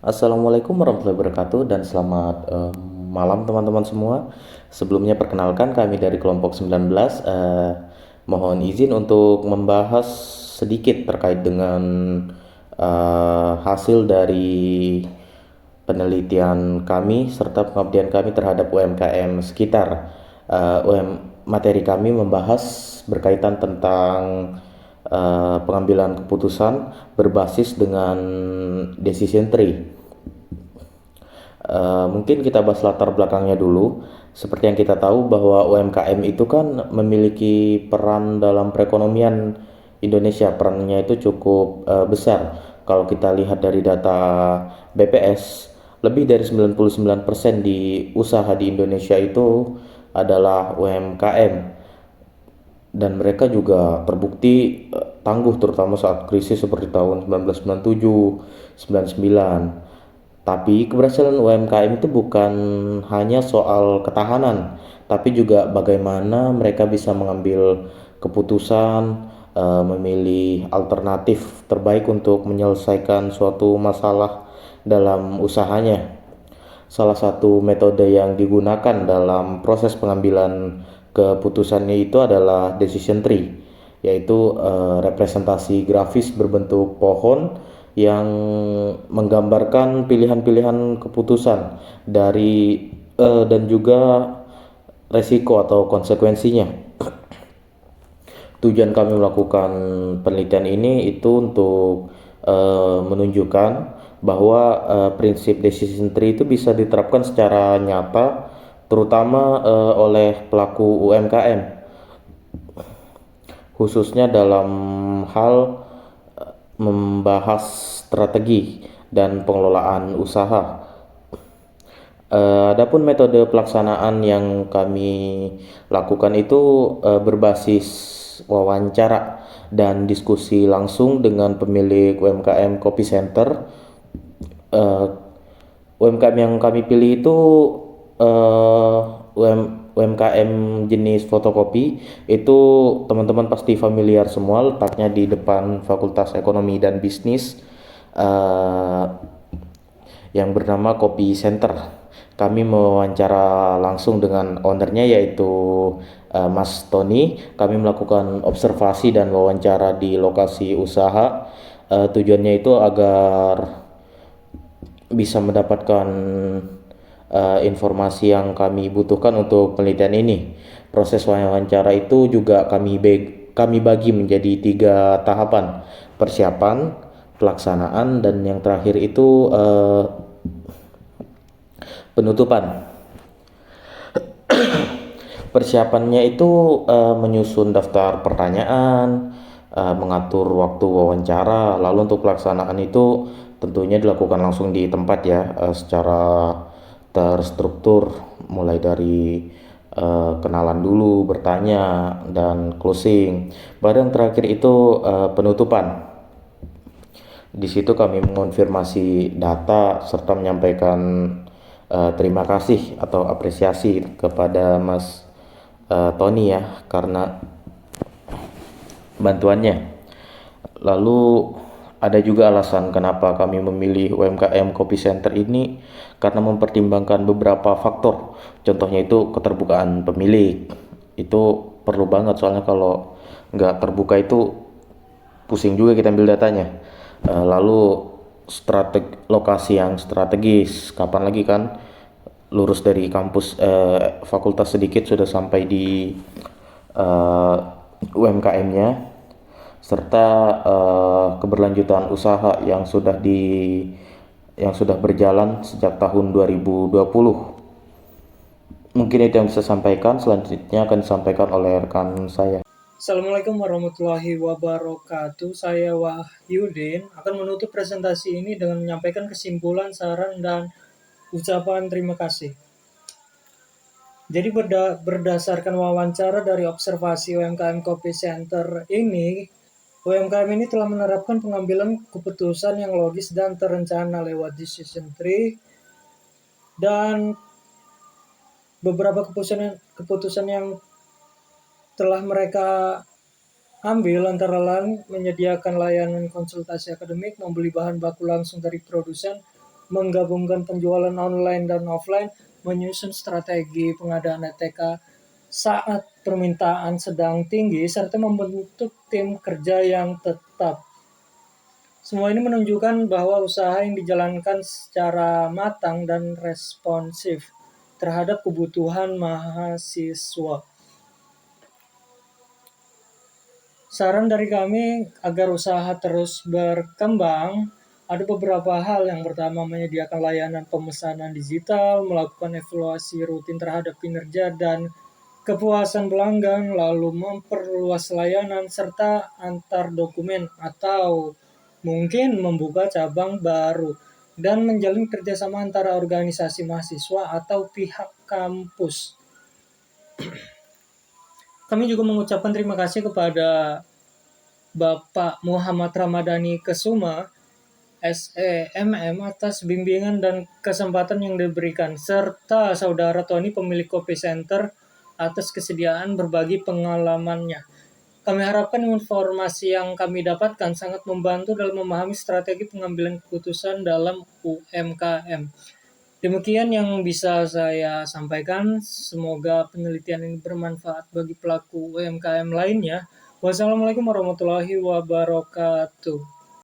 Assalamualaikum warahmatullahi wabarakatuh dan selamat malam teman-teman semua. Sebelumnya perkenalkan kami dari kelompok 19. Mohon izin untuk membahas sedikit terkait dengan hasil dari penelitian kami serta pengabdian kami terhadap UMKM sekitar. Materi kami membahas berkaitan tentang pengambilan keputusan berbasis dengan decision tree. Mungkin kita bahas latar belakangnya dulu. Seperti yang kita tahu bahwa UMKM itu kan memiliki peran dalam perekonomian Indonesia. Perannya itu cukup besar. Kalau kita lihat dari data BPS, lebih dari 99% di usaha di Indonesia itu adalah UMKM, dan mereka juga terbukti tangguh terutama saat krisis seperti tahun 1997, 99. Tapi keberhasilan UMKM itu bukan hanya soal ketahanan, tapi juga bagaimana mereka bisa mengambil keputusan, memilih alternatif terbaik untuk menyelesaikan suatu masalah dalam usahanya. Salah satu metode yang digunakan dalam proses pengambilan keputusannya itu adalah decision tree, yaitu representasi grafis berbentuk pohon yang menggambarkan pilihan-pilihan keputusan dari dan juga resiko atau konsekuensinya. Tujuan kami melakukan penelitian ini itu untuk menunjukkan bahwa prinsip decision tree itu bisa diterapkan secara nyata, terutama oleh pelaku UMKM, khususnya dalam hal membahas strategi dan pengelolaan usaha. Adapun metode pelaksanaan yang kami lakukan itu berbasis wawancara dan diskusi langsung dengan pemilik UMKM Kopi Center. Eh, UMKM yang kami pilih itu eh, UMKM jenis fotokopi. Itu teman-teman pasti familiar semua, letaknya di depan Fakultas Ekonomi dan Bisnis, eh, yang bernama Kopi Center. Kami mewawancara langsung dengan ownernya, yaitu Mas Tony. Kami melakukan observasi dan wawancara di lokasi usaha. Tujuannya itu agar bisa mendapatkan informasi yang kami butuhkan untuk penelitian ini. Proses wawancara itu juga kami bagi menjadi 3 tahapan: persiapan, pelaksanaan, dan yang terakhir itu penutupan. Persiapannya itu menyusun daftar pertanyaan, mengatur waktu wawancara. Lalu untuk pelaksanaan itu tentunya dilakukan langsung di tempat ya, secara terstruktur, mulai dari kenalan dulu, bertanya, dan closing. Baru yang terakhir itu penutupan. Di situ kami mengonfirmasi data serta menyampaikan terima kasih atau apresiasi kepada Mas Tony ya, karena bantuannya. Lalu ada juga alasan kenapa kami memilih UMKM Kopi Center ini, karena mempertimbangkan beberapa faktor. Contohnya itu keterbukaan pemilik. Itu perlu banget, soalnya kalau nggak terbuka itu pusing juga kita ambil datanya. Lalu lokasi yang strategis. Kapan lagi kan lurus dari kampus fakultas sedikit sudah sampai di UMKM-nya, serta keberlanjutan usaha yang sudah berjalan sejak tahun 2020. Mungkin itu yang bisa sampaikan. Selanjutnya akan disampaikan oleh rekan saya. Assalamualaikum warahmatullahi wabarakatuh. Saya Wahyudin akan menutup presentasi ini dengan menyampaikan kesimpulan, saran, dan ucapan terima kasih. Jadi berdasarkan wawancara dari observasi UMKM Kopi Center ini, UMKM ini telah menerapkan pengambilan keputusan yang logis dan terencana lewat decision tree, dan beberapa keputusan yang telah mereka ambil antara lain menyediakan layanan konsultasi akademik, membeli bahan baku langsung dari produsen, menggabungkan penjualan online dan offline, menyusun strategi pengadaan ETK saat permintaan sedang tinggi, serta membentuk tim kerja yang tetap. Semua ini menunjukkan bahwa usaha yang dijalankan secara matang dan responsif terhadap kebutuhan mahasiswa. Saran dari kami agar usaha terus berkembang, ada beberapa hal. Yang pertama, menyediakan layanan pemesanan digital, melakukan evaluasi rutin terhadap kinerja dan kepuasan pelanggan, lalu memperluas layanan serta antar dokumen atau mungkin membuka cabang baru dan menjalin kerjasama antara organisasi mahasiswa atau pihak kampus. Kami juga mengucapkan terima kasih kepada Bapak Muhammad Ramadhani Kesuma, SEMM, atas bimbingan dan kesempatan yang diberikan, serta Saudara Tony, pemilik Kopi Center, atas kesediaan berbagi pengalamannya. Kami harapkan informasi yang kami dapatkan sangat membantu dalam memahami strategi pengambilan keputusan dalam UMKM. Demikian yang bisa saya sampaikan. Semoga penelitian ini bermanfaat bagi pelaku UMKM lainnya. Wassalamualaikum warahmatullahi wabarakatuh.